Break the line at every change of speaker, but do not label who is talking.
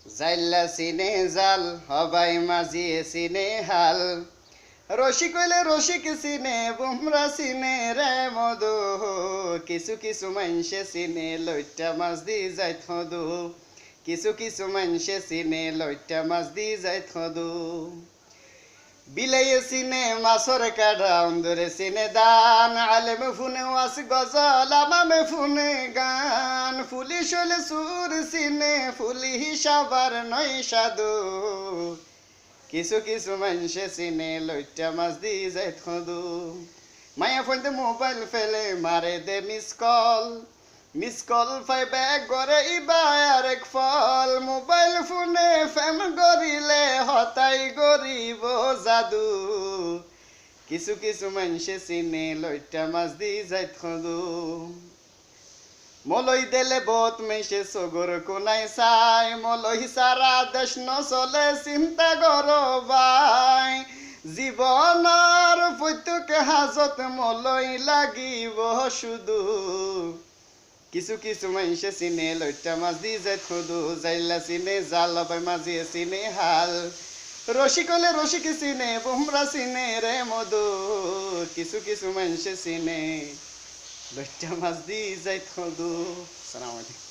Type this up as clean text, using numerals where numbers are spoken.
জাইল্লা সিনে জাল হবাই মাঝিয়ে সিনে হাল রসিক হইলে রসিক সিনে বুমরা সিনে রে মধু কিছু কিছু মাইনসে সিনে লইটা মাছ দি যাই থদু কিছু কিছু মাইনসে সিনে লইটা মাছ দি যাই থদু বিলাইয়ে সিনে মাছর কাটা অন্দরে সিনে দান আলেমে ফুনে ওয়াস গজল আমামে ফুনে গান পুলিশ হলে সুর সিনে ফুলি হিসাবার নয় সাধু কিছু কিছু মানুষে সিনে লইটা মাছ দি যাই থদু মায়া ফোনতে মোবাইল ফেলে মারে দে মিস কল ফাই ব্যাগ করে ইবা আরেক ফল মোবাইল ফোনে ফেম গরিলে হতাই গরিব জাদু কিছু কিছু মানুষে সিনে লইটা মাছ দি যাই থদু মলই দেলে বহুত মেশে সগর কোনাই চাই মলই সারা দেশ নচলে চিন্তা কর ভাই জীবনের প্রত্যেক হাজত মলই লাগিব শুধু কিছু কিছু মানুষে চিনে লইটা মাছ দি যাই থদু জাইলা চিনে জাল লবাই মাঝিয়ে চিনে হাল রসিক হলে রসিক চিনে বুমরা চিনে রে মধু কিছু কিছু মানুষে চিনে লইটা মাছ দি যাই থদু। আসসালামু আলাইকুম।